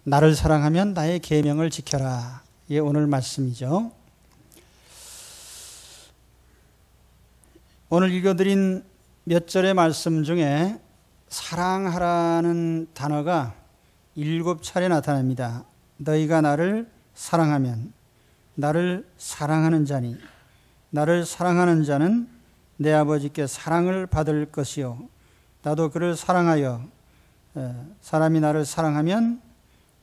나를 사랑하면 나의 계명을 지켜라. 이게 오늘 말씀이죠. 오늘 읽어드린 몇 절의 말씀 중에 사랑하라는 단어가 7차례 나타납니다. 너희가 나를 사랑하면, 나를 사랑하는 자니, 나를 사랑하는 자는 내 아버지께 사랑을 받을 것이요 나도 그를 사랑하여, 사람이 나를 사랑하면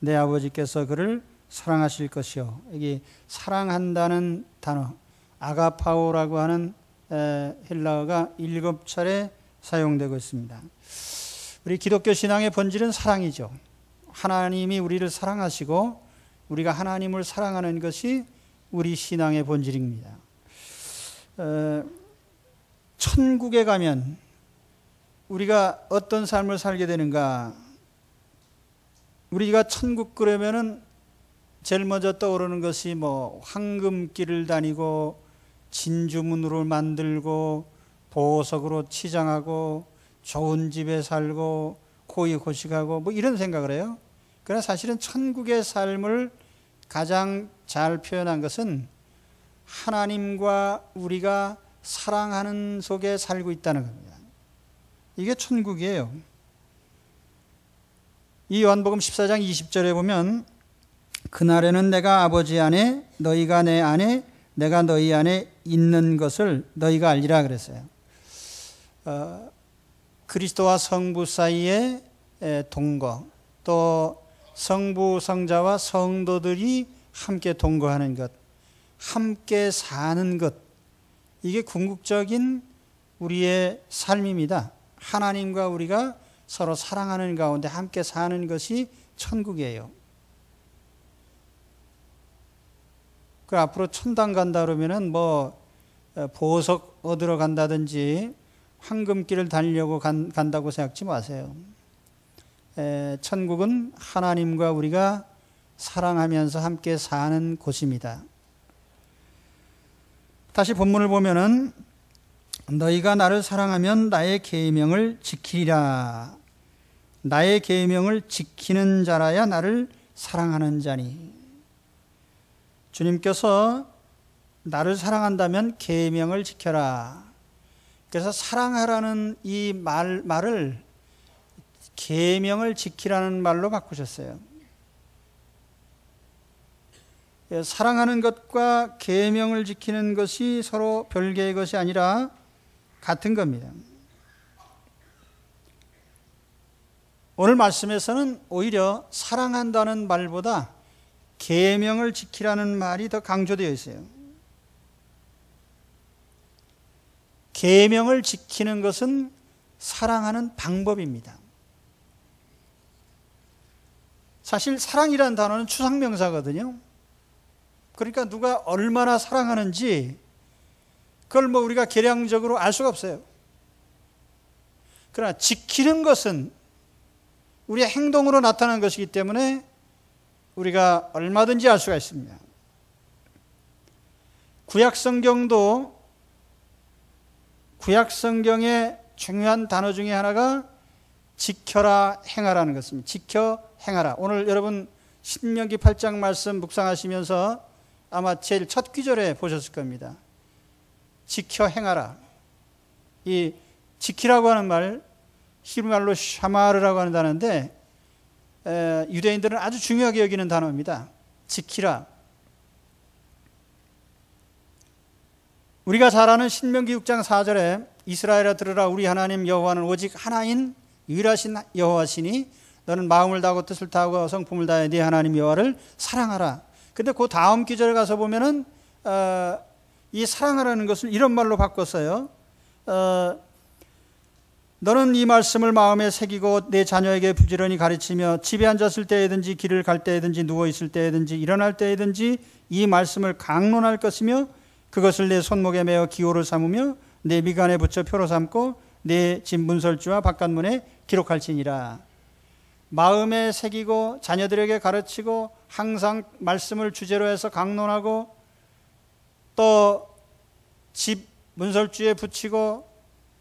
내 아버지께서 그를 사랑하실 것이요. 여기 사랑한다는 단어, 아가파오라고 하는 헬라어가 7차례 사용되고 있습니다. 우리 기독교 신앙의 본질은 사랑이죠. 하나님이 우리를 사랑하시고 우리가 하나님을 사랑하는 것이 우리 신앙의 본질입니다. 천국에 가면 우리가 어떤 삶을 살게 되는가? 우리가 천국 그러면은 제일 먼저 떠오르는 것이 황금길을 다니고 진주문으로 만들고 보석으로 치장하고 좋은 집에 살고 고이 고식하고 이런 생각을 해요. 그러나 사실은 천국의 삶을 가장 잘 표현한 것은 하나님과 우리가 사랑하는 속에 살고 있다는 겁니다. 이게 천국이에요. 이 요한복음 14장 20절에 보면 그날에는 내가 아버지 안에 너희가 내 안에 내가 너희 안에 있는 것을 너희가 알리라 그랬어요. 그리스도와 성부 사이의 동거, 또 성부 성자와 성도들이 함께 동거하는 것, 함께 사는 것, 이게 궁극적인 우리의 삶입니다. 하나님과 우리가 서로 사랑하는 가운데 함께 사는 것이 천국이에요. 그 앞으로 천당 간다 그러면은 보석 얻으러 간다든지 황금길을 다니려고 간다고 생각지 마세요. 천국은 하나님과 우리가 사랑하면서 함께 사는 곳입니다. 다시 본문을 보면은 너희가 나를 사랑하면 나의 계명을 지키리라. 나의 계명을 지키는 자라야 나를 사랑하는 자니. 주님께서 나를 사랑한다면 계명을 지켜라. 그래서 사랑하라는 이 말을 계명을 지키라는 말로 바꾸셨어요. 사랑하는 것과 계명을 지키는 것이 서로 별개의 것이 아니라 같은 겁니다. 오늘 말씀에서는 오히려 사랑한다는 말보다 계명을 지키라는 말이 더 강조되어 있어요. 계명을 지키는 것은 사랑하는 방법입니다. 사실 사랑이라는 단어는 추상명사거든요. 그러니까 누가 얼마나 사랑하는지 그걸 우리가 계량적으로 알 수가 없어요. 그러나 지키는 것은 우리의 행동으로 나타나는 것이기 때문에 우리가 얼마든지 알 수가 있습니다. 구약성경의 중요한 단어 중에 하나가 지켜라 행하라는 것입니다. 지켜 행하라. 오늘 여러분 신명기 8장 말씀 묵상하시면서 아마 제일 첫 귀절에 보셨을 겁니다. 지켜 행하라. 이 지키라고 하는 말 히브리말로 샤마르라고 하는 단어인데 유대인들은 아주 중요하게 여기는 단어입니다. 지키라. 우리가 잘 아는 신명기 6장 4절에 이스라엘아 들으라 우리 하나님 여호와는 오직 하나인 유일하신 여호와시니 너는 마음을 다하고 뜻을 다하고 성품을 다해 네 하나님 여호와를 사랑하라. 근데 그 다음 기절에 가서 보면은 이 사랑하라는 것을 이런 말로 바꿨어요. 너는 이 말씀을 마음에 새기고 내 자녀에게 부지런히 가르치며 집에 앉았을 때에든지 길을 갈 때에든지 누워있을 때에든지 일어날 때에든지 이 말씀을 강론할 것이며 그것을 내 손목에 매어 기호를 삼으며 내 미간에 붙여 표로 삼고 내 집 문설주와 바깥문에 기록할지니라. 마음에 새기고 자녀들에게 가르치고 항상 말씀을 주제로 해서 강론하고 또 집 문설주에 붙이고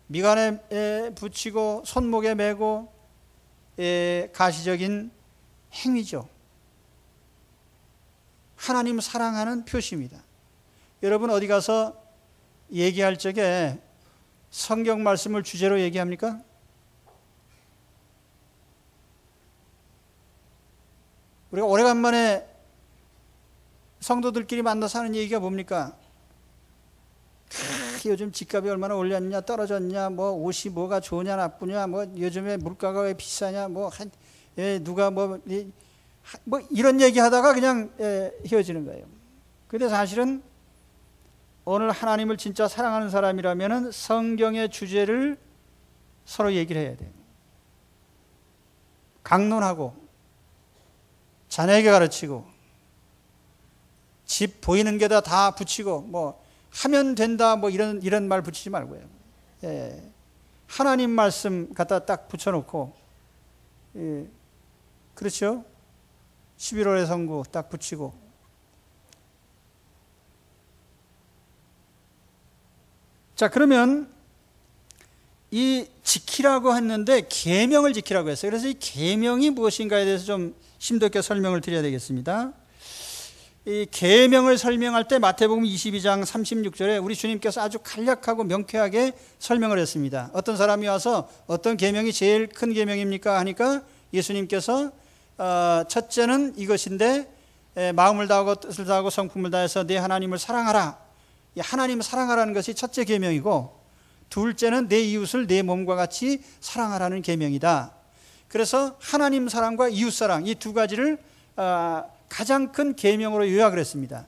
미간에 붙이고 손목에 매고 가시적인 행위죠. 하나님 사랑하는 표시입니다. 여러분 어디 가서 얘기할 적에 성경 말씀을 주제로 얘기합니까? 우리가 오래간만에 성도들끼리 만나서 하는 얘기가 뭡니까? 요즘 집값이 얼마나 올랐냐, 떨어졌냐, 뭐 옷이 뭐가 좋으냐, 나쁘냐, 뭐 요즘에 물가가 왜 비싸냐, 뭐 누가 뭐 이런 얘기 하다가 그냥 헤어지는 거예요. 근데 사실은 오늘 하나님을 진짜 사랑하는 사람이라면 성경의 주제를 서로 얘기를 해야 돼요. 강론하고 자녀에게 가르치고 집 보이는 게다 다 붙이고 뭐 하면 된다 뭐 이런 말 붙이지 말고요. 하나님 말씀 갖다 딱 붙여놓고 그렇죠? 11월의 성구 딱 붙이고 자 그러면 이 지키라고 했는데 계명을 지키라고 했어요. 그래서 이 계명이 무엇인가에 대해서 좀 심도 있게 설명을 드려야 되겠습니다. 이 계명을 설명할 때 마태복음 22장 36절에 우리 주님께서 아주 간략하고 명쾌하게 설명을 했습니다. 어떤 사람이 와서 어떤 계명이 제일 큰 계명입니까 하니까 예수님께서 첫째는 이것인데 마음을 다하고 뜻을 다하고 성품을 다해서 내 하나님을 사랑하라. 이 하나님을 사랑하라는 것이 첫째 계명이고 둘째는 내 이웃을 내 몸과 같이 사랑하라는 계명이다. 그래서 하나님 사랑과 이웃 사랑 이 두 가지를 가장 큰 계명으로 요약을 했습니다.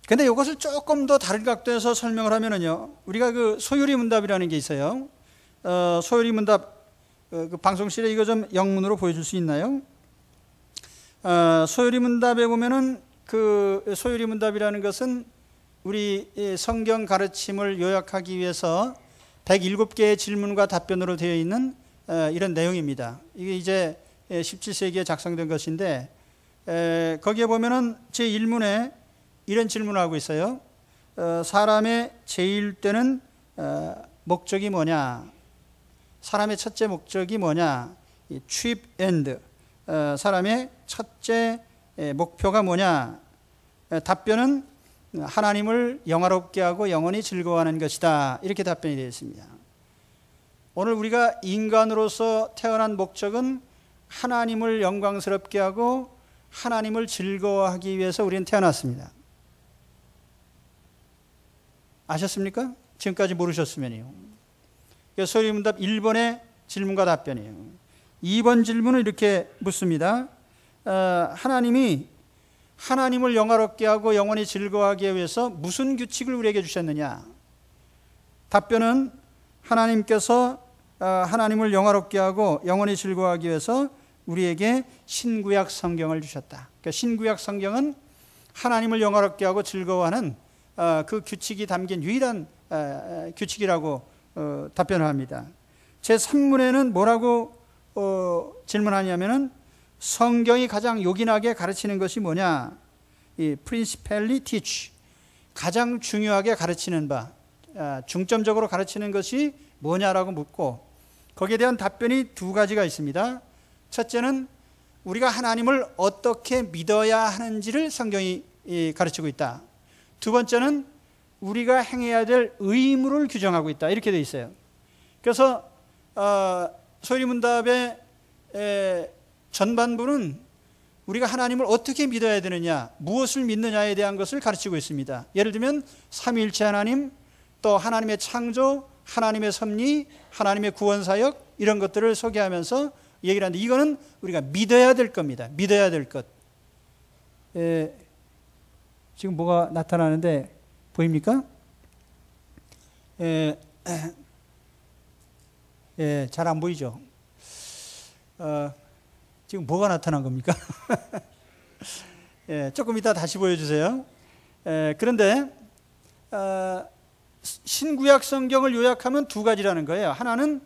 근데 이것을 조금 더 다른 각도에서 설명을 하면은요, 우리가 그 소요리 문답이라는 게 있어요. 소요리 문답 그 방송실에 이거 좀 영문으로 보여줄 수 있나요? 소요리 문답에 보면은 그 소요리 문답이라는 것은 우리 성경 가르침을 요약하기 위해서 107개의 질문과 답변으로 되어 있는 이런 내용입니다. 이게 이제 17세기에 작성된 것인데 거기에 보면은 제1문에 이런 질문을 하고 있어요. 사람의 제일 때는 목적이 뭐냐? 사람의 첫째 목적이 뭐냐? 취입 엔드. 사람의 첫째 목표가 뭐냐? 답변은 하나님을 영화롭게 하고 영원히 즐거워하는 것이다. 이렇게 답변이 되어 있습니다. 오늘 우리가 인간으로서 태어난 목적은 하나님을 영광스럽게 하고 하나님을 즐거워하기 위해서 우리는 태어났습니다. 아셨습니까? 지금까지 모르셨으면요. 소요리 문답 1번의 질문과 답변이에요. 2번 질문은 이렇게 묻습니다. 하나님이 하나님을 영화롭게 하고 영원히 즐거워하기 위해서 무슨 규칙을 우리에게 주셨느냐? 답변은 하나님께서 하나님을 영화롭게 하고 영원히 즐거워하기 위해서 우리에게 신구약 성경을 주셨다. 그러니까 신구약 성경은 하나님을 영화롭게 하고 즐거워하는 그 규칙이 담긴 유일한 규칙이라고 답변을 합니다. 제3문에는 뭐라고 질문하냐면은 성경이 가장 요긴하게 가르치는 것이 뭐냐? 이 principally teach, 가장 중요하게 가르치는 바, 중점적으로 가르치는 것이 뭐냐라고 묻고 거기에 대한 답변이 두 가지가 있습니다. 첫째는 우리가 하나님을 어떻게 믿어야 하는지를 성경이 가르치고 있다. 두 번째는 우리가 행해야 될 의무를 규정하고 있다. 이렇게 되어 있어요. 그래서 소요리 문답의 전반부는 우리가 하나님을 어떻게 믿어야 되느냐, 무엇을 믿느냐에 대한 것을 가르치고 있습니다. 예를 들면 삼위일체 하나님, 또 하나님의 창조, 하나님의 섭리, 하나님의 구원사역 이런 것들을 소개하면서 얘기를 하는데 이거는 우리가 믿어야 될 겁니다. 믿어야 될 것. 지금 뭐가 나타나는데 보입니까? 잘 안 보이죠? 지금 뭐가 나타난 겁니까? 조금 이따 다시 보여주세요. 그런데 신구약 성경을 요약하면 두 가지라는 거예요. 하나는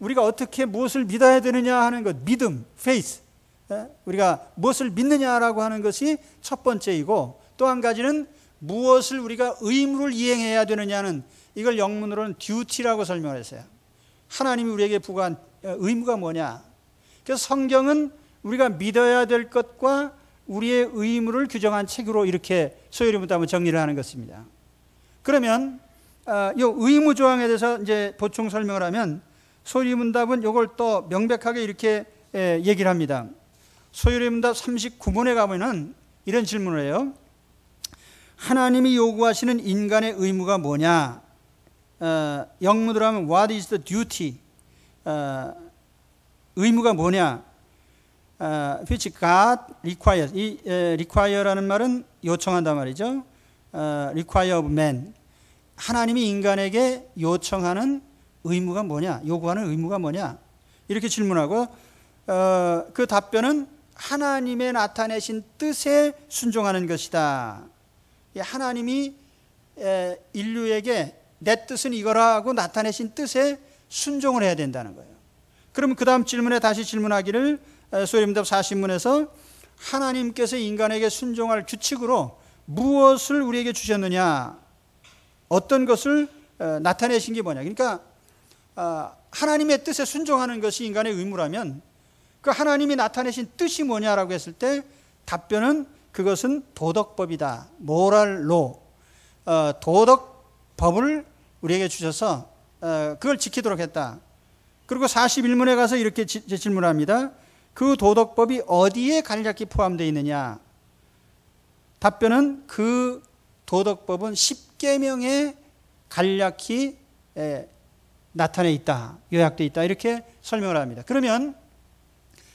우리가 어떻게 무엇을 믿어야 되느냐 하는 것, 믿음, faith. 우리가 무엇을 믿느냐라고 하는 것이 첫 번째이고 또 한 가지는 무엇을 우리가 의무를 이행해야 되느냐는 이걸 영문으로는 duty라고 설명을 했어요. 하나님이 우리에게 부과한 의무가 뭐냐? 그래서 성경은 우리가 믿어야 될 것과 우리의 의무를 규정한 책으로 이렇게 소요리문답은 정리를 하는 것입니다. 그러면 이 의무 조항에 대해서 이제 보충 설명을 하면 소요리문답은 이걸 또 명백하게 이렇게 얘기를 합니다. 소요리문답 39문에 가면은 이런 질문을 해요. 하나님이 요구하시는 인간의 의무가 뭐냐? 영문으로 하면 What is the duty? 의무가 뭐냐? Which God requires. 이 require라는 말은 요청한단 말이죠. Require of man. 하나님이 인간에게 요청하는 의무가 뭐냐? 요구하는 의무가 뭐냐? 이렇게 질문하고 그 답변은 하나님의 나타내신 뜻에 순종하는 것이다. 하나님이 인류에게 내 뜻은 이거라고 나타내신 뜻에 순종을 해야 된다는 거예요. 그러면 그 다음 질문에 다시 질문하기를 소요리문답 40문에서 하나님께서 인간에게 순종할 규칙으로 무엇을 우리에게 주셨느냐? 어떤 것을 나타내신 게 뭐냐? 그러니까 하나님의 뜻에 순종하는 것이 인간의 의무라면 그 하나님이 나타내신 뜻이 뭐냐라고 했을 때 답변은 그것은 도덕법이다. 모랄로 도덕법을 우리에게 주셔서 그걸 지키도록 했다. 그리고 41문에 가서 이렇게 질문합니다. 그 도덕법이 어디에 간략히 포함되어 있느냐? 답변은 그 도덕법은 십계명에 간략히 나타내 있다. 요약되어 있다. 이렇게 설명을 합니다. 그러면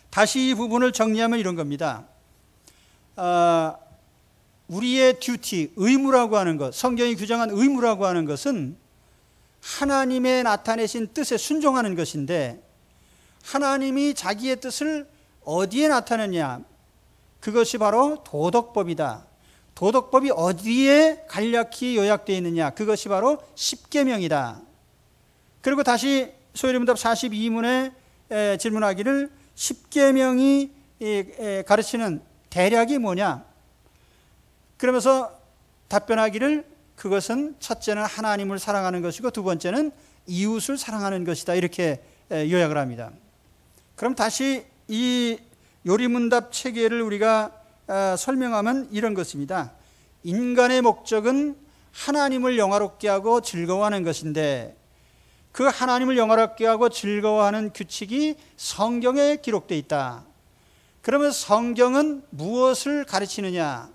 다시 이 부분을 정리하면 이런 겁니다. 우리의 듀티, 의무라고 하는 것, 성경이 규정한 의무라고 하는 것은 하나님의 나타내신 뜻에 순종하는 것인데 하나님이 자기의 뜻을 어디에 나타내냐? 그것이 바로 도덕법이다. 도덕법이 어디에 간략히 요약되어 있느냐? 그것이 바로 십계명이다. 그리고 다시 소요리문답 42문에 질문하기를 십계명이 가르치는 대략이 뭐냐? 그러면서 답변하기를 그것은 첫째는 하나님을 사랑하는 것이고 두 번째는 이웃을 사랑하는 것이다. 이렇게 요약을 합니다. 그럼 다시 이 요리문답 체계를 우리가 설명하면 이런 것입니다. 인간의 목적은 하나님을 영화롭게 하고 즐거워하는 것인데 그 하나님을 영화롭게 하고 즐거워하는 규칙이 성경에 기록되어 있다. 그러면 성경은 무엇을 가르치느냐?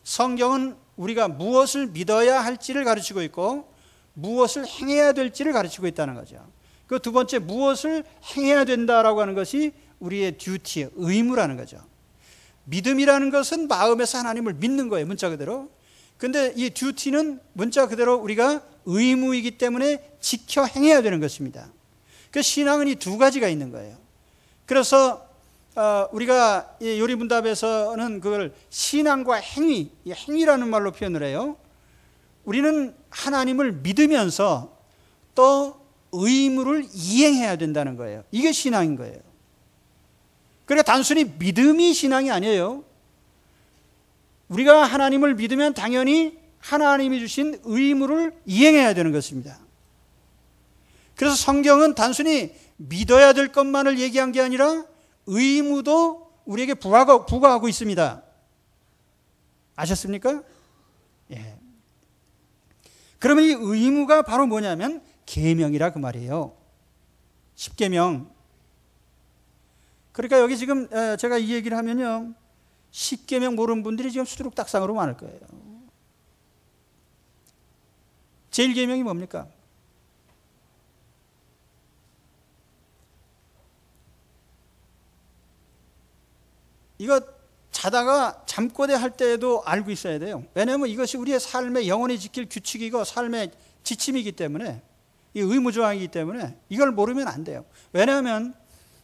성경은 우리가 무엇을 믿어야 할지를 가르치고 있고 무엇을 행해야 될지를 가르치고 있다는 거죠. 그 두 번째 무엇을 행해야 된다라고 하는 것이 우리의 듀티, 의무라는 거죠. 믿음이라는 것은 마음에서 하나님을 믿는 거예요. 문자 그대로. 근데 이 듀티는 문자 그대로 우리가 의무이기 때문에 지켜 행해야 되는 것입니다. 그 신앙은 이 두 가지가 있는 거예요. 그래서 우리가 요리문답에서는 그걸 신앙과 행위, 행위라는 말로 표현을 해요. 우리는 하나님을 믿으면서 또 의무를 이행해야 된다는 거예요. 이게 신앙인 거예요. 그러니까 단순히 믿음이 신앙이 아니에요. 우리가 하나님을 믿으면 당연히 하나님이 주신 의무를 이행해야 되는 것입니다. 그래서 성경은 단순히 믿어야 될 것만을 얘기한 게 아니라 의무도 우리에게 부과하고 있습니다. 아셨습니까? 예. 그러면 이 의무가 바로 뭐냐면 계명이라 그 말이에요. 십계명. 그러니까 여기 지금 제가 이 얘기를 하면요, 십계명 모르는 분들이 지금 수두룩 딱상으로 많을 거예요. 제1계명이 뭡니까? 이거 자다가 잠꼬대 할 때에도 알고 있어야 돼요. 왜냐하면 이것이 우리의 삶에 영원히 지킬 규칙이고 삶의 지침이기 때문에, 이 의무조항이기 때문에 이걸 모르면 안 돼요. 왜냐하면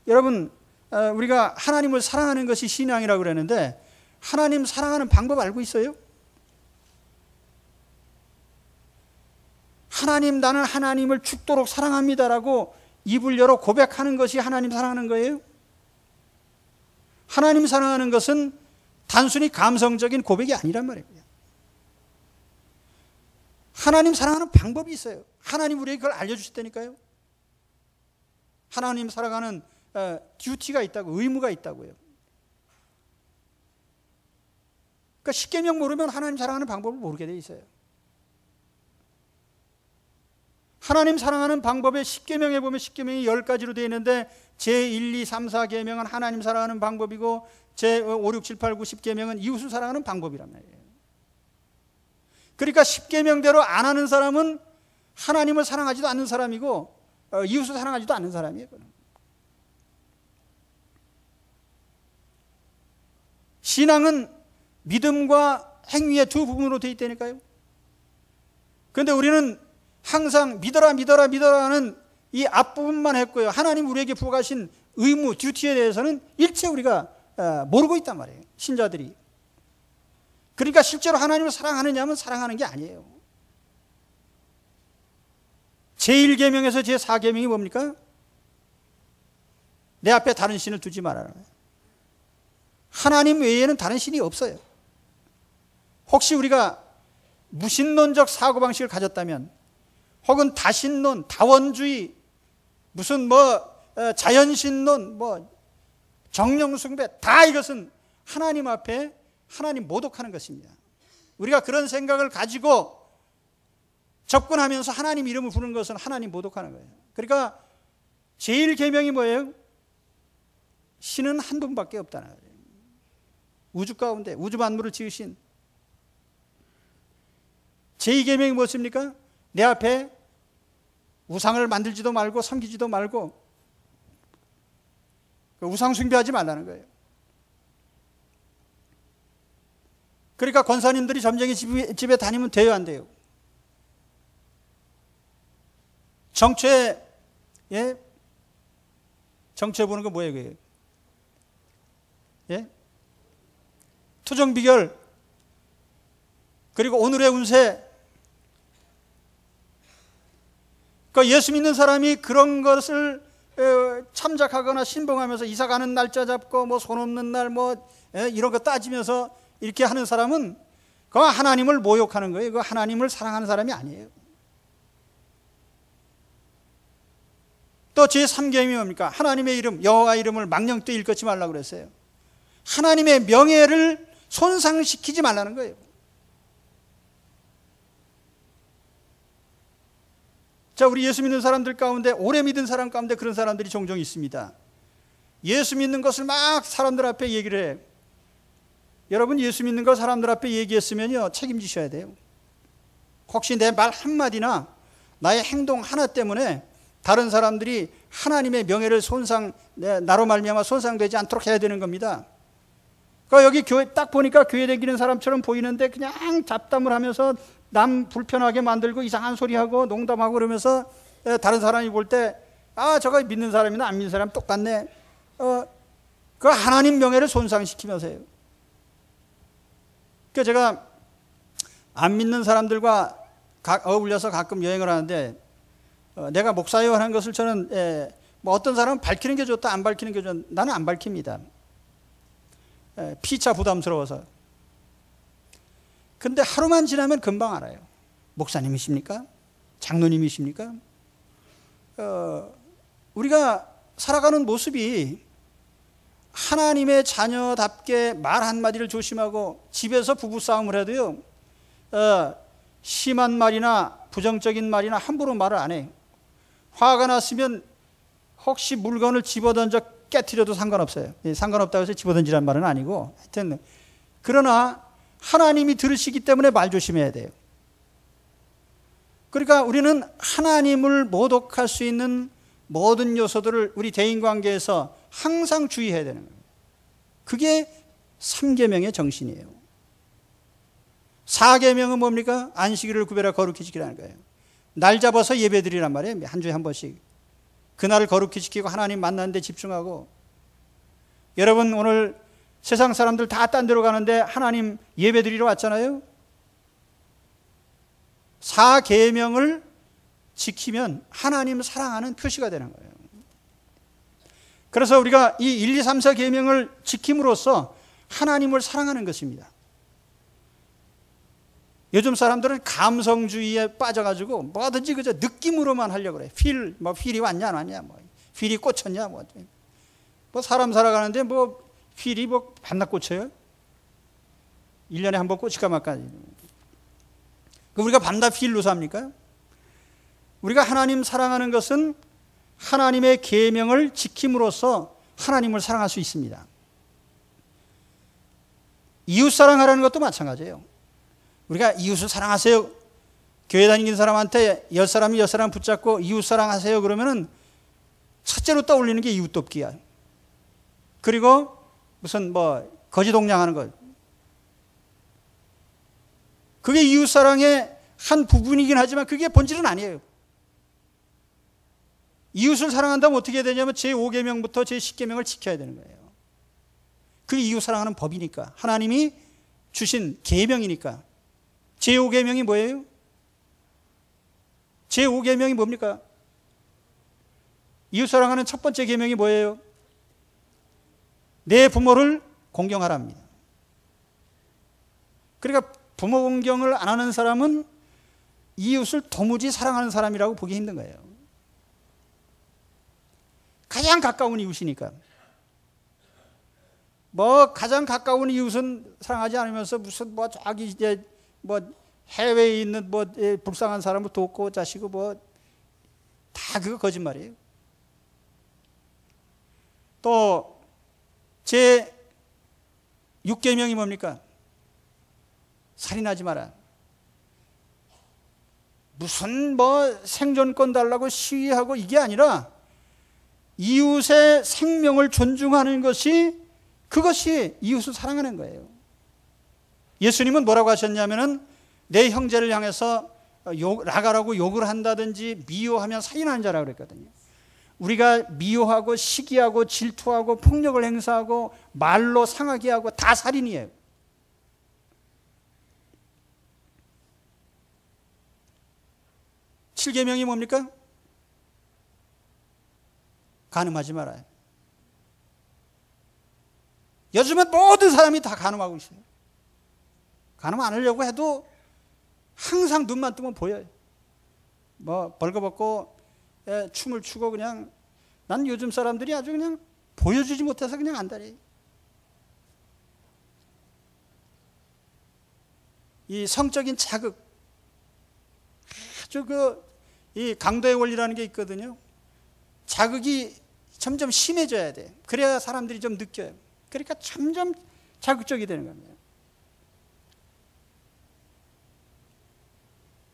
여러분, 우리가 하나님을 사랑하는 것이 신앙이라고 그러는데 하나님 사랑하는 방법 알고 있어요? 하나님, 나는 하나님을 죽도록 사랑합니다라고 입을 열어 고백하는 것이 하나님 사랑하는 거예요? 하나님 사랑하는 것은 단순히 감성적인 고백이 아니란 말입니다. 하나님 사랑하는 방법이 있어요. 하나님 우리에게 그걸 알려주셨다니까요. 하나님 사랑하는 듀티가 있다고, 의무가 있다고요. 그러니까 십계명 모르면 하나님 사랑하는 방법을 모르게 돼 있어요. 하나님 사랑하는 방법에 십계명에 보면 십계명이 10가지로 되어 있는데 제1, 2, 3, 4계명은 하나님 사랑하는 방법이고 제5, 6, 7, 8, 9, 10계명은 이웃을 사랑하는 방법이란 말이에요. 그러니까 십계명대로 안 하는 사람은 하나님을 사랑하지도 않는 사람이고 이웃을 사랑하지도 않는 사람이에요. 신앙은 믿음과 행위의 두 부분으로 되어 있다니까요. 그런데 우리는 항상 믿어라 믿어라 믿어라 하는 이 앞부분만 했고요. 하나님 우리에게 부과하신 의무, 듀티에 대해서는 일체 우리가 모르고 있단 말이에요. 신자들이. 그러니까 실제로 하나님을 사랑하느냐면 사랑하는 게 아니에요. 제1계명에서 제4계명이 뭡니까? 내 앞에 다른 신을 두지 말아라. 하나님 외에는 다른 신이 없어요. 혹시 우리가 무신론적 사고방식을 가졌다면, 혹은 다신론, 다원주의, 무슨 자연신론, 정령숭배, 다 이것은 하나님 앞에 하나님 모독하는 것입니다. 우리가 그런 생각을 가지고 접근하면서 하나님 이름을 부르는 것은 하나님 모독하는 거예요. 그러니까 제1계명이 뭐예요? 신은 한 분밖에 없다는 거예요. 우주 가운데 우주 만물을 지으신. 제2계명이 무엇입니까? 내 앞에 우상을 만들지도 말고 섬기지도 말고 우상 숭배하지 말라는 거예요. 그러니까 권사님들이 점쟁이 집에 다니면 돼요, 안 돼요? 정체 보는 거 뭐예요, 그게? 예? 투정 비결, 그리고 오늘의 운세. 그러니까 예수 믿는 사람이 그런 것을 참작하거나 신봉하면서 이사 가는 날짜 잡고 손 없는 날 이런 거 따지면서 이렇게 하는 사람은 그거 하나님을 모욕하는 거예요. 그거 하나님을 사랑하는 사람이 아니에요. 또 제3계명이 뭡니까? 하나님의 이름, 여호와 이름을 망령되이 일컫지 말라고 그랬어요. 하나님의 명예를 손상시키지 말라는 거예요. 자, 우리 예수 믿는 사람들 가운데, 오래 믿은 사람 가운데 그런 사람들이 종종 있습니다. 예수 믿는 것을 막 사람들 앞에 얘기를 해요. 여러분, 예수 믿는 걸 사람들 앞에 얘기했으면요, 책임지셔야 돼요. 혹시 내 말 한마디나 나의 행동 하나 때문에 다른 사람들이 하나님의 명예를 나로 말미암아 손상되지 않도록 해야 되는 겁니다. 그러니까 여기 교회 딱 보니까 교회 다니는 사람처럼 보이는데 그냥 잡담을 하면서 남 불편하게 만들고 이상한 소리하고 농담하고 그러면서 다른 사람이 볼 때 저거 믿는 사람이나 안 믿는 사람 똑같네. 그 하나님 명예를 손상시키면서 해요. 그러니까 제가 안 믿는 사람들과 어울려서 가끔 여행을 하는데 내가 목사요 하는 것을 저는 어떤 사람은 밝히는 게 좋다, 안 밝히는 게 좋다. 나는 안 밝힙니다. 피차 부담스러워서. 근데 하루만 지나면 금방 알아요. 목사님이십니까? 장로님이십니까? 우리가 살아가는 모습이 하나님의 자녀답게 말 한마디를 조심하고 집에서 부부싸움을 해도요, 심한 말이나 부정적인 말이나 함부로 말을 안 해요. 화가 났으면 혹시 물건을 집어던져 깨트려도 상관없어요. 상관없다고 해서 집어던지라는 말은 아니고, 하여튼 그러나 하나님이 들으시기 때문에 말 조심해야 돼요. 그러니까 우리는 하나님을 모독할 수 있는 모든 요소들을 우리 대인관계에서 항상 주의해야 되는 거예요. 그게 3계명의 정신이에요. 4계명은 뭡니까? 안식일을 구별하 거룩히 지키라는 거예요. 날 잡아서 예배드리란 말이에요. 한 주에 한 번씩. 그날을 거룩히 지키고 하나님 만나는 데 집중하고. 여러분, 오늘 세상 사람들 다 딴 데로 가는데 하나님 예배드리러 왔잖아요. 4계명을 지키면 하나님 사랑하는 표시가 되는 거예요. 그래서 우리가 이 1, 2, 3, 4계명을 지킴으로써 하나님을 사랑하는 것입니다. 요즘 사람들은 감성주의에 빠져가지고 뭐든지 그저 느낌으로만 하려고 그래. 필이 왔냐 안 왔냐, 휠이 꽂혔냐? 뭐 사람 살아가는데 뭐 휠이 뭐 반나 꽂혀요? 1년에 한 번 꽂힐까 말까. 우리가 밤낮 휠로 삽니까? 우리가 하나님 사랑하는 것은 하나님의 계명을 지킴으로써 하나님을 사랑할 수 있습니다. 이웃 사랑하라는 것도 마찬가지예요. 우리가 이웃을 사랑하세요. 교회 다니는 사람한테 10사람이 10사람 붙잡고 이웃 사랑하세요 그러면은 첫째로 떠올리는 게 이웃 돕기야. 그리고 무슨 뭐 거지 동냥하는 것. 그게 이웃 사랑의 한 부분이긴 하지만 그게 본질은 아니에요. 이웃을 사랑한다면 어떻게 해야 되냐면 제5계명부터 제10계명을 지켜야 되는 거예요. 그게 이웃 사랑하는 법이니까. 하나님이 주신 계명이니까. 제5계명이 뭐예요? 제5계명이 뭡니까? 이웃 사랑하는 첫 번째 계명이 뭐예요? 내 부모를 공경하랍니다. 그러니까 부모 공경을 안 하는 사람은 이웃을 도무지 사랑하는 사람이라고 보기 힘든 거예요. 가장 가까운 이웃이니까. 뭐 가장 가까운 이웃은 사랑하지 않으면서 무슨 뭐 저기 이제 뭐 해외에 있는 뭐 불쌍한 사람을 돕고 자시고 뭐 다 그거 거짓말이에요. 또 제 6계명이 뭡니까? 살인하지 마라. 무슨 뭐 생존권 달라고 시위하고 이게 아니라 이웃의 생명을 존중하는 것이 그것이 이웃을 사랑하는 거예요. 예수님은 뭐라고 하셨냐면은 내 형제를 향해서 나가라고 욕을 한다든지 미워하면 살인하는 자라고 그랬거든요. 우리가 미워하고 시기하고 질투하고 폭력을 행사하고 말로 상하게 하고 다 살인이에요. 칠계명이 뭡니까? 간음하지 말아요. 요즘은 모든 사람이 다 간음하고 있어요. 간음 안 하려고 해도 항상 눈만 뜨면 보여요. 뭐 벌거벗고 춤을 추고 그냥 난 요즘 사람들이 아주 그냥 보여주지 못해서 그냥 안달이에요. 이 성적인 자극, 아주 이 강도의 원리라는 게 있거든요. 자극이 점점 심해져야 돼. 그래야 사람들이 좀 느껴요. 그러니까 점점 자극적이 되는 겁니다.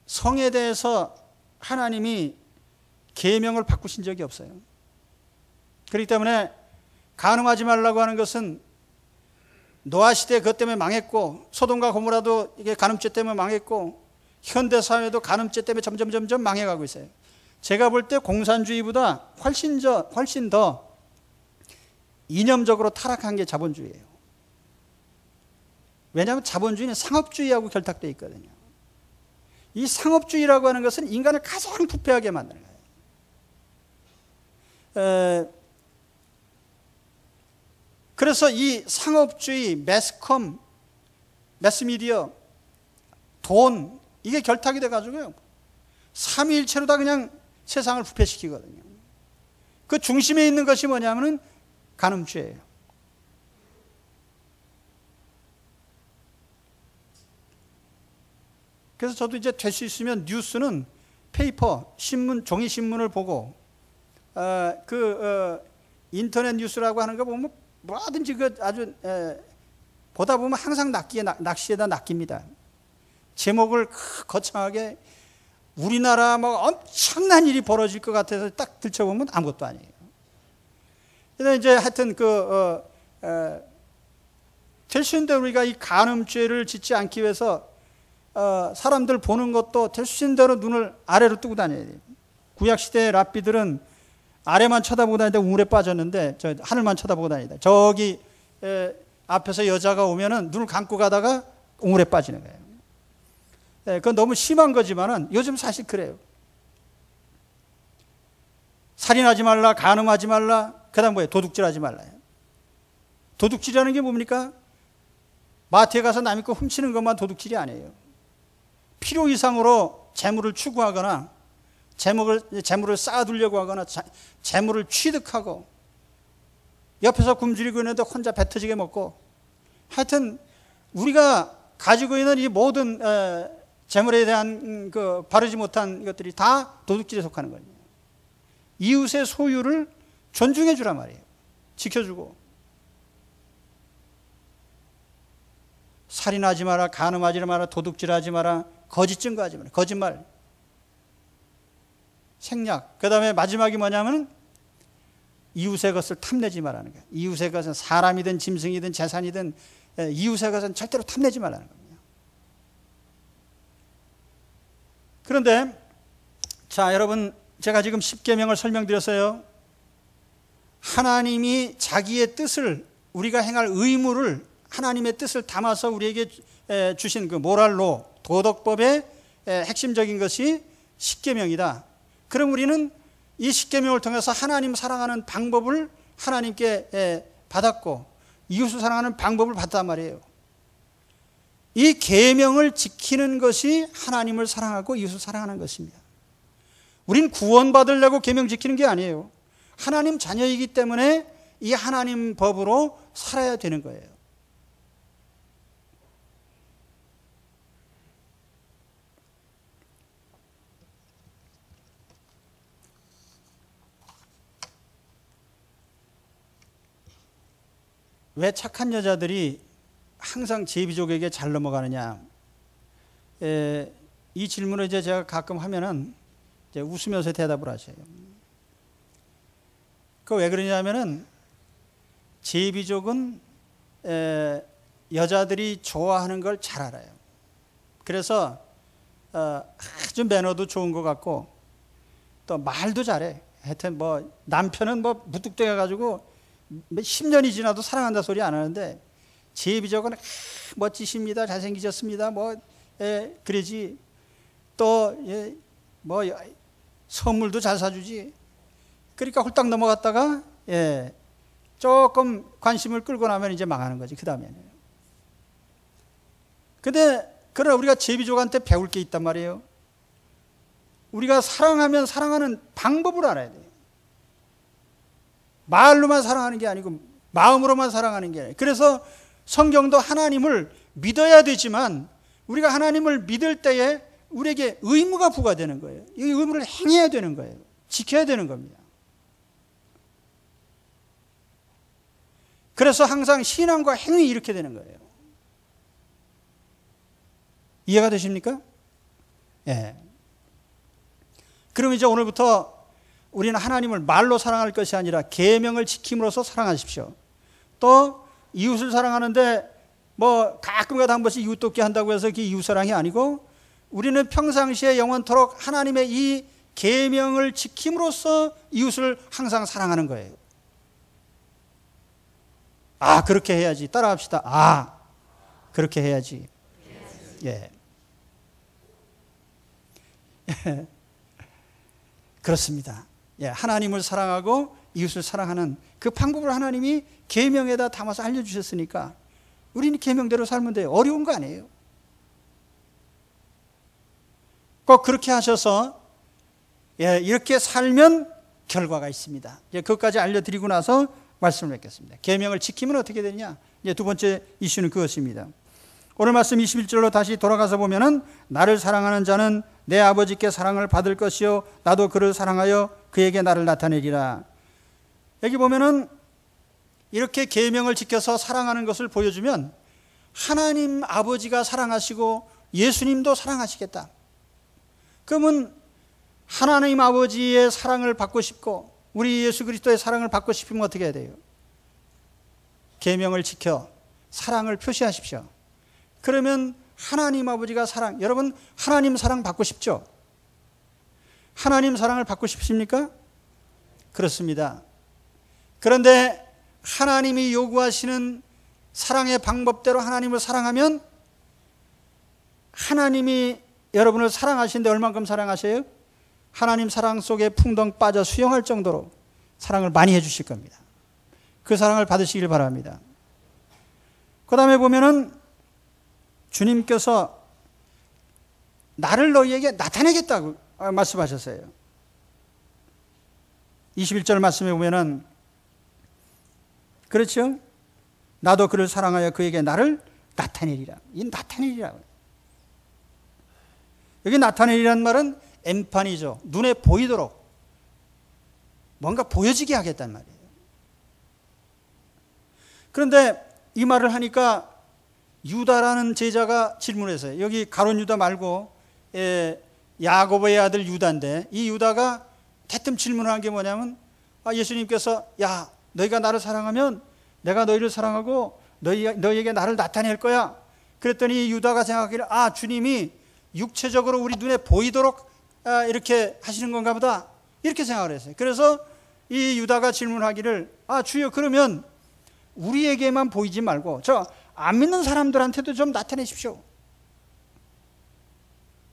성에 대해서 하나님이 계명을 바꾸신 적이 없어요. 그렇기 때문에 간음하지 말라고 하는 것은 노아 시대 그것 때문에 망했고 소돔과 고모라도 이게 간음죄 때문에 망했고 현대 사회도 간음죄 때문에 점점 망해가고 있어요. 제가 볼 때 공산주의보다 훨씬 더 이념적으로 타락한 게 자본주의예요. 왜냐하면 자본주의는 상업주의하고 결탁되어 있거든요. 이 상업주의라고 하는 것은 인간을 가장 부패하게 만드는 거예요. 그래서 이 상업주의, 매스컴, 매스미디어, 돈 이게 결탁이 돼가지고요. 삼위일체로 다 그냥 세상을 부패시키거든요. 그 중심에 있는 것이 뭐냐면은 간음죄예요. 그래서 저도 이제 될 수 있으면 뉴스는 페이퍼, 신문, 종이 신문을 보고 인터넷 뉴스라고 하는 거 보면 뭐든지 아주 보다 보면 항상 낚시에다 낚입니다. 제목을 거창하게 우리나라 뭐 엄청난 일이 벌어질 것 같아서 딱 들춰보면 아무것도 아니에요. 그래서 이제 하여튼 될 수 있는 대로 우리가 이 간음죄를 짓지 않기 위해서 사람들 보는 것도 될 수 있는 대로 눈을 아래로 뜨고 다녀야 돼요. 구약시대의 랍비들은 아래만 쳐다보고 다니다가 우물에 빠졌는데 저 하늘만 쳐다보고 다니다. 저기 앞에서 여자가 오면은 눈을 감고 가다가 우물에 빠지는 거예요. 그건 너무 심한 거지만은 요즘 사실 그래요. 살인하지 말라, 간음하지 말라, 그다음 뭐예요? 도둑질하지 말라요. 도둑질이라는 게 뭡니까? 마트에 가서 남의 거 훔치는 것만 도둑질이 아니에요. 필요 이상으로 재물을 추구하거나 재물을 쌓아두려고 하거나 재물을 취득하고 옆에서 굶주리고 있는데 혼자 배 터지게 먹고, 하여튼 우리가 가지고 있는 이 모든 재물에 대한 그 바르지 못한 것들이 다 도둑질에 속하는 거예요. 이웃의 소유를 존중해 주란 말이에요. 지켜주고. 살인하지 마라, 간음하지 마라, 도둑질하지 마라, 거짓 증거하지 마라, 거짓말, 생략. 그 다음에 마지막이 뭐냐면 이웃의 것을 탐내지 말라는 거예요. 이웃의 것은 사람이든 짐승이든 재산이든 이웃의 것은 절대로 탐내지 말라는 겁니다. 그런데 자, 여러분, 제가 지금 10계명을 설명드렸어요. 하나님이 자기의 뜻을, 우리가 행할 의무를 하나님의 뜻을 담아서 우리에게 주신 그 모랄로, 도덕법의 핵심적인 것이 10계명이다. 그럼 우리는 이 10계명을 통해서 하나님 사랑하는 방법을 하나님께 받았고 이웃을 사랑하는 방법을 받았단 말이에요. 이 계명을 지키는 것이 하나님을 사랑하고 이웃을 사랑하는 것입니다. 우린 구원받으려고 계명 지키는 게 아니에요. 하나님 자녀이기 때문에 이 하나님 법으로 살아야 되는 거예요. 왜 착한 여자들이 항상 제비족에게 잘 넘어가느냐? 이 질문을 이제 제가 가끔 하면은 이제 웃으면서 대답을 하셔요. 그 왜 그러냐면은 제비족은 여자들이 좋아하는 걸 잘 알아요. 그래서 아주 매너도 좋은 것 같고 또 말도 잘해. 하여튼 뭐 남편은 뭐 무뚝뚝해 가지고 10년이 지나도 사랑한다 소리 안 하는데 제비족은 멋지십니다, 잘생기셨습니다, 뭐 그러지. 또 뭐 선물도 잘 사주지. 그러니까 홀딱 넘어갔다가 조금 관심을 끌고 나면 이제 망하는 거지. 그 다음에는. 근데 그러나 우리가 제비족한테 배울 게 있단 말이에요. 우리가 사랑하면 사랑하는 방법을 알아야 돼요. 말로만 사랑하는 게 아니고 마음으로만 사랑하는 게 아니에요. 그래서 성경도 하나님을 믿어야 되지만 우리가 하나님을 믿을 때에 우리에게 의무가 부과되는 거예요. 이 의무를 행해야 되는 거예요. 지켜야 되는 겁니다. 그래서 항상 신앙과 행위 이렇게 되는 거예요. 이해가 되십니까? 예. 그럼 이제 오늘부터 우리는 하나님을 말로 사랑할 것이 아니라 계명을 지킴으로써 사랑하십시오. 또 이웃을 사랑하는데 뭐 가끔가다 한 번씩 이웃 돕기 한다고 해서 그게 이웃 사랑이 아니고 우리는 평상시에 영원토록 하나님의 이 계명을 지킴으로써 이웃을 항상 사랑하는 거예요. 아, 그렇게 해야지. 따라합시다. 아, 그렇게 해야지. 예. 그렇습니다. 예, 하나님을 사랑하고 이웃을 사랑하는 그 방법을 하나님이 계명에다 담아서 알려주셨으니까 우리는 계명대로 살면 돼요. 어려운 거 아니에요. 꼭 그렇게 하셔서 이렇게 살면 결과가 있습니다. 이제 그것까지 알려드리고 나서 말씀을 맺겠습니다. 계명을 지키면 어떻게 되느냐? 이제 두 번째 이슈는 그것입니다. 오늘 말씀 21절로 다시 돌아가서 보면은 나를 사랑하는 자는 내 아버지께 사랑을 받을 것이요 나도 그를 사랑하여 그에게 나를 나타내리라. 여기 보면은 이렇게 계명을 지켜서 사랑하는 것을 보여주면 하나님 아버지가 사랑하시고 예수님도 사랑하시겠다. 그러면 하나님 아버지의 사랑을 받고 싶고 우리 예수 그리스도의 사랑을 받고 싶으면 어떻게 해야 돼요? 계명을 지켜 사랑을 표시하십시오. 그러면 하나님 아버지가 사랑, 여러분 하나님 사랑 받고 싶죠? 하나님 사랑을 받고 싶으십니까? 그렇습니다. 그런데 하나님이 요구하시는 사랑의 방법대로 하나님을 사랑하면 하나님이 여러분을 사랑하시는데 얼만큼 사랑하셔요? 하나님 사랑 속에 풍덩 빠져 수영할 정도로 사랑을 많이 해주실 겁니다. 그 사랑을 받으시길 바랍니다. 그 다음에 보면은 주님께서 나를 너희에게 나타내겠다고 말씀하셨어요. 21절 말씀에 보면은 그렇죠? 나도 그를 사랑하여 그에게 나를 나타내리라. 이 나타내리라. 여기 나타내리라는 말은 엠판이죠. 눈에 보이도록 뭔가 보여지게 하겠단 말이에요. 그런데 이 말을 하니까 유다라는 제자가 질문했어요. 여기 가룟 유다 말고 야고보의 아들 유다인데, 이 유다가 대뜸 질문한 게 뭐냐면, 예수님께서 야 너희가 나를 사랑하면 내가 너희를 사랑하고 너희에게 나를 나타낼 거야. 그랬더니 유다가 생각하기를 주님이 육체적으로 우리 눈에 보이도록 이렇게 하시는 건가 보다, 이렇게 생각을 했어요. 그래서 이 유다가 질문하기를 주여, 그러면 우리에게만 보이지 말고 저 안 믿는 사람들한테도 좀 나타내십시오.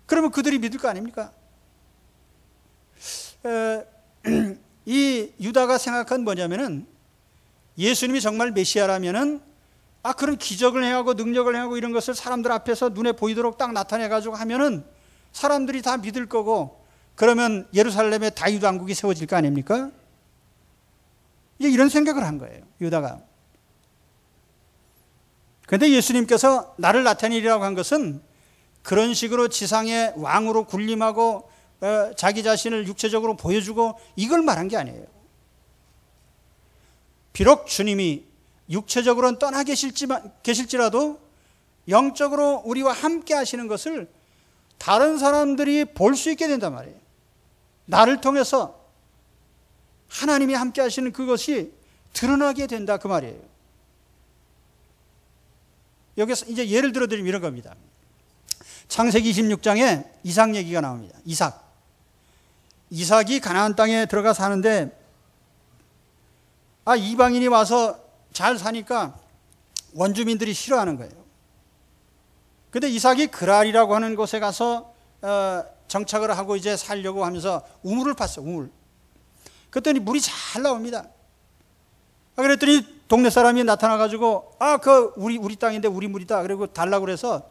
그러면 그들이 믿을 거 아닙니까? 이 유다가 생각한 뭐냐면은, 예수님이 정말 메시아라면은 그런 기적을 행하고 능력을 행하고 이런 것을 사람들 앞에서 눈에 보이도록 딱 나타내 가지고 하면은 사람들이 다 믿을 거고, 그러면 예루살렘에 다윗 왕국이 세워질 거 아닙니까? 이런 생각을 한 거예요, 유다가. 그런데 예수님께서 나를 나타내리라고 한 것은 그런 식으로 지상의 왕으로 군림하고 자기 자신을 육체적으로 보여주고 이걸 말한 게 아니에요. 비록 주님이 육체적으로는 떠나 계실지라도 영적으로 우리와 함께 하시는 것을 다른 사람들이 볼 수 있게 된단 말이에요. 나를 통해서 하나님이 함께 하시는 그것이 드러나게 된다, 그 말이에요. 여기서 이제 예를 들어 드리면 이런 겁니다. 창세기 26장에 이삭 얘기가 나옵니다. 이삭이 가나안 땅에 들어가 사는데 이방인이 와서 잘 사니까 원주민들이 싫어하는 거예요. 그런데 이삭이 그랄이라고 하는 곳에 가서 정착을 하고 이제 살려고 하면서 우물을 팠어요. 우물. 그랬더니 물이 잘 나옵니다. 그랬더니 동네 사람이 나타나가지고 우리 땅인데 우리 물이다. 그리고 달라고 그래서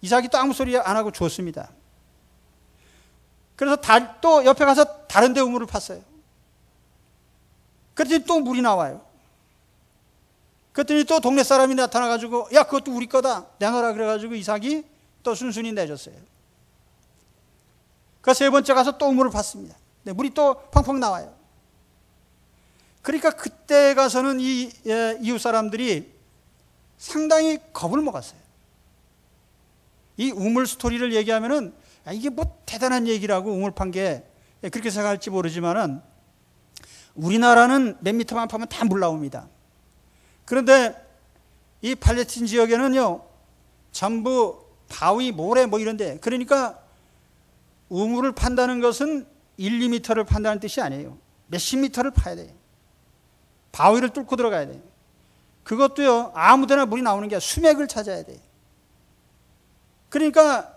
이삭이 또 아무 소리 안 하고 줬습니다. 그래서 또 옆에 가서 다른 데 우물을 팠어요. 그랬더니 또 물이 나와요. 그랬더니 또 동네 사람이 나타나가지고 그것도 우리 거다, 내놔라. 그래가지고 이삭이 또 순순히 내줬어요. 그 세 번째 가서 또 우물을 팠습니다. 물이 또 펑펑 나와요. 그러니까 그때 가서는 이 이웃 사람들이 상당히 겁을 먹었어요. 이 우물 스토리를 얘기하면은 이게 뭐 대단한 얘기라고 우물 판 게 그렇게 생각할지 모르지만은, 우리나라는 몇 미터만 파면 다 물 나옵니다. 그런데 이 팔레스틴 지역에는요 전부 바위, 모래 뭐 이런데, 그러니까 우물을 판다는 것은 1, 2미터를 판다는 뜻이 아니에요. 몇십 미터를 파야 돼요. 바위를 뚫고 들어가야 돼요. 그것도요 아무데나 물이 나오는 게 아니라 수맥을 찾아야 돼요. 그러니까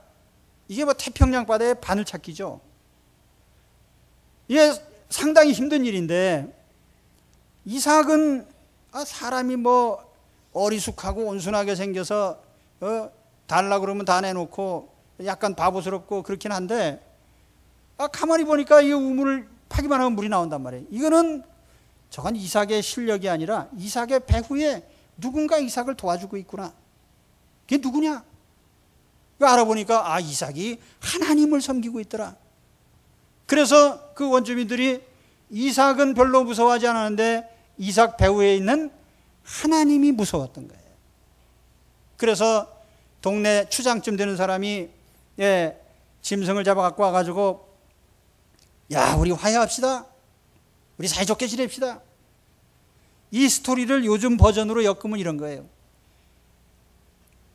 이게 뭐 태평양 바다의 바늘찾기죠. 이게 상당히 힘든 일인데, 이삭은 사람이 뭐 어리숙하고 온순하게 생겨서 달라고 그러면 다 내놓고 약간 바보스럽고 그렇긴 한데, 가만히 보니까 이 우물을 파기만 하면 물이 나온단 말이에요. 이거는 저건 이삭의 실력이 아니라 이삭의 배후에 누군가 이삭을 도와주고 있구나. 그게 누구냐? 알아보니까 이삭이 하나님을 섬기고 있더라. 그래서 그 원주민들이 이삭은 별로 무서워하지 않았는데 이삭 배후에 있는 하나님이 무서웠던 거예요. 그래서 동네 추장쯤 되는 사람이 짐승을 잡아갖고 와가지고 우리 화해합시다. 우리 사이좋게 지냅시다. 이 스토리를 요즘 버전으로 엮으면 이런 거예요.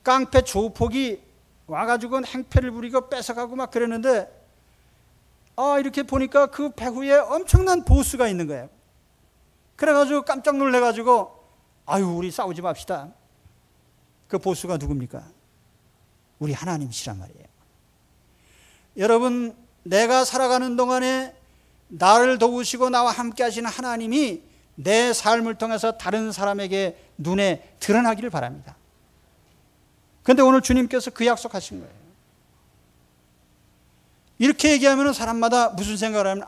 깡패 조폭이 와가지고 행패를 부리고 뺏어가고 막 그랬는데, 이렇게 보니까 그 배후에 엄청난 보스가 있는 거예요. 그래가지고 깜짝 놀래가지고 우리 싸우지 맙시다. 그 보스가 누굽니까? 우리 하나님이시란 말이에요. 여러분, 내가 살아가는 동안에 나를 도우시고 나와 함께 하시는 하나님이 내 삶을 통해서 다른 사람에게 눈에 드러나기를 바랍니다. 그런데 오늘 주님께서 그 약속하신 거예요. 이렇게 얘기하면 사람마다 무슨 생각을 하면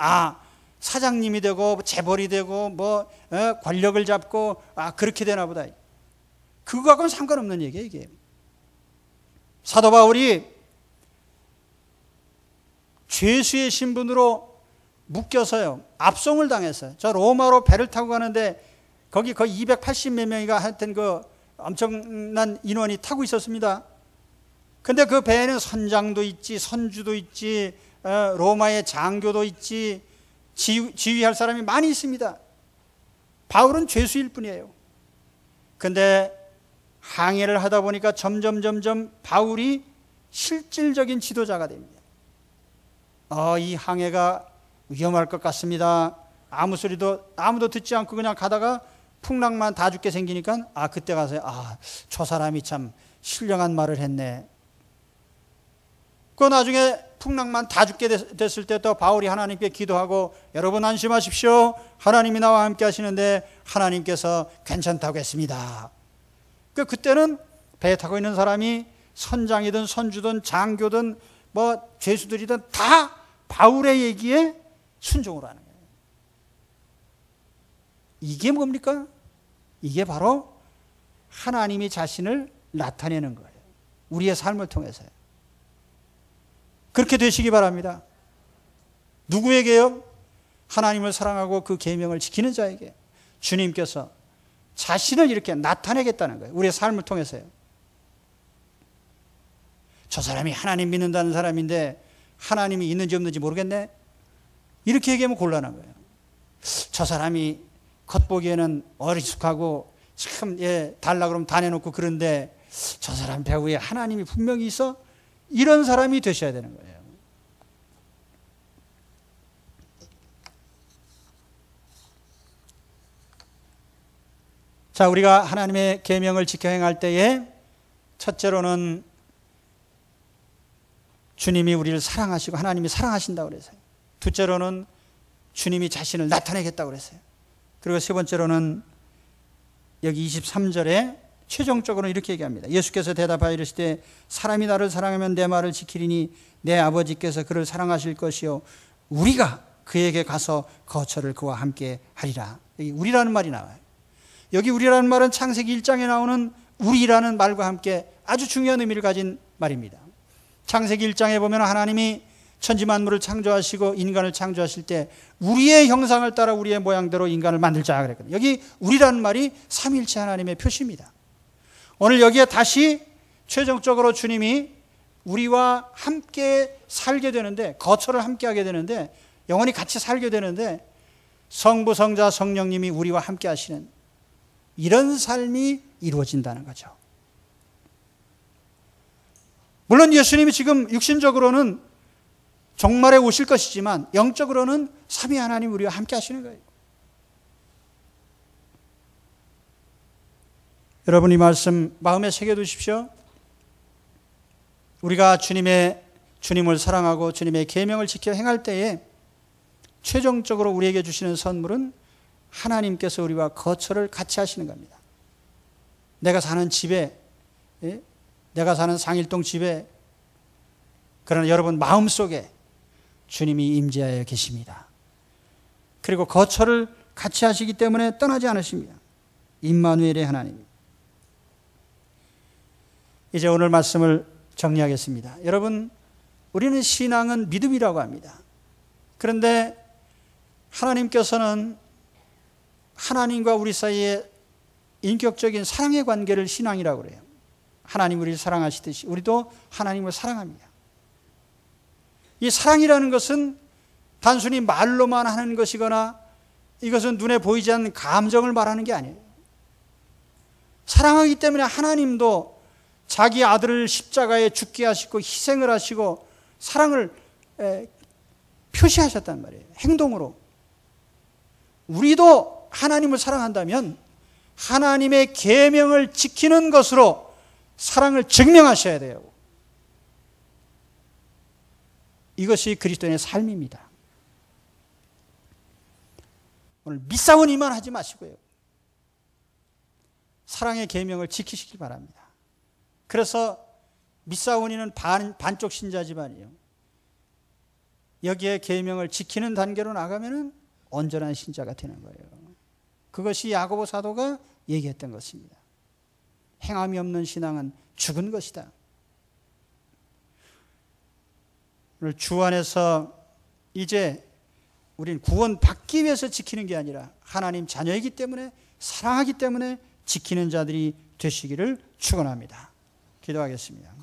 사장님이 되고 재벌이 되고 권력을 잡고 그렇게 되나 보다. 그거하고는 상관없는 얘기예요, 이게. 사도 바울이 죄수의 신분으로 묶여서요, 압송을 당했어요. 저 로마로 배를 타고 가는데 거기 거의 280몇 명이가 하여튼 그 엄청난 인원이 타고 있었습니다. 근데 그 배에는 선장도 있지, 선주도 있지, 로마의 장교도 있지, 지휘할 사람이 많이 있습니다. 바울은 죄수일 뿐이에요. 근데 항해를 하다 보니까 점점 바울이 실질적인 지도자가 됩니다. 이 항해가 위험할 것 같습니다. 아무 소리도 아무도 듣지 않고 그냥 가다가 풍랑만 다 죽게 생기니까 그때 가서 저 사람이 참 신령한 말을 했네. 그 나중에 풍랑만 다 죽게 됐을 때 또 바울이 하나님께 기도하고, 여러분 안심하십시오, 하나님이 나와 함께 하시는데 하나님께서 괜찮다고 했습니다. 그때는 배에 타고 있는 사람이 선장이든 선주든 장교든 죄수들이든 다 바울의 얘기에 순종을 하는 거예요. 이게 뭡니까? 이게 바로 하나님이 자신을 나타내는 거예요. 우리의 삶을 통해서요. 그렇게 되시기 바랍니다. 누구에게요? 하나님을 사랑하고 그 계명을 지키는 자에게 주님께서 자신을 이렇게 나타내겠다는 거예요. 우리의 삶을 통해서요. 저 사람이 하나님 믿는다는 사람인데 하나님이 있는지 없는지 모르겠네, 이렇게 얘기하면 곤란한 거예요. 저 사람이 겉보기에는 어리숙하고 참 달라 그러면 다 내놓고 그런데 저 사람 배후에 하나님이 분명히 있어, 이런 사람이 되셔야 되는 거예요. 자, 우리가 하나님의 계명을 지켜 행할 때에 첫째로는 주님이 우리를 사랑하시고 하나님이 사랑하신다고 그랬어요. 둘째로는 주님이 자신을 나타내겠다고 그랬어요. 그리고 세 번째로는 여기 23절에 최종적으로 이렇게 얘기합니다. 예수께서 대답하여 이르시되 사람이 나를 사랑하면 내 말을 지키리니 내 아버지께서 그를 사랑하실 것이요 우리가 그에게 가서 거처를 그와 함께 하리라. 여기 우리라는 말이 나와요. 여기 우리라는 말은 창세기 1장에 나오는 우리라는 말과 함께 아주 중요한 의미를 가진 말입니다. 창세기 1장에 보면 하나님이 천지만물을 창조하시고 인간을 창조하실 때 우리의 형상을 따라 우리의 모양대로 인간을 만들자 그랬거든요. 여기 우리라는 말이 삼위일체 하나님의 표시입니다. 오늘 여기에 다시 최종적으로 주님이 우리와 함께 살게 되는데, 거처를 함께 하게 되는데, 영원히 같이 살게 되는데 성부, 성자, 성령님이 우리와 함께 하시는 이런 삶이 이루어진다는 거죠. 물론 예수님이 지금 육신적으로는 종말에 오실 것이지만 영적으로는 삼위 하나님 우리와 함께 하시는 거예요. 여러분 이 말씀 마음에 새겨두십시오. 우리가 주님을 사랑하고 주님의 계명을 지켜 행할 때에 최종적으로 우리에게 주시는 선물은 하나님께서 우리와 거처를 같이 하시는 겁니다. 내가 사는 집에, 내가 사는 상일동 집에, 그러나 여러분 마음속에 주님이 임재하여 계십니다. 그리고 거처를 같이 하시기 때문에 떠나지 않으십니다. 임마누엘의 하나님. 이제 오늘 말씀을 정리하겠습니다. 여러분, 우리는 신앙은 믿음이라고 합니다. 그런데 하나님께서는 하나님과 우리 사이에 인격적인 사랑의 관계를 신앙이라고 그래요. 하나님 우리를 사랑하시듯이 우리도 하나님을 사랑합니다. 이 사랑이라는 것은 단순히 말로만 하는 것이거나 이것은 눈에 보이지 않는 감정을 말하는 게 아니에요. 사랑하기 때문에 하나님도 자기 아들을 십자가에 죽게 하시고 희생을 하시고 사랑을 표시하셨단 말이에요. 행동으로. 우리도 하나님을 사랑한다면 하나님의 계명을 지키는 것으로 사랑을 증명하셔야 돼요. 이것이 그리스도인의 삶입니다. 오늘 밑사원이만 하지 마시고요. 사랑의 계명을 지키시기 바랍니다. 그래서 밑사원이는 반쪽 신자지만이요. 여기에 계명을 지키는 단계로 나가면은 온전한 신자가 되는 거예요. 그것이 야고보 사도가 얘기했던 것입니다. 행함이 없는 신앙은 죽은 것이다. 오늘 주 안에서 이제 우리는 구원받기 위해서 지키는 게 아니라 하나님 자녀이기 때문에, 사랑하기 때문에 지키는 자들이 되시기를 축원합니다. 기도하겠습니다.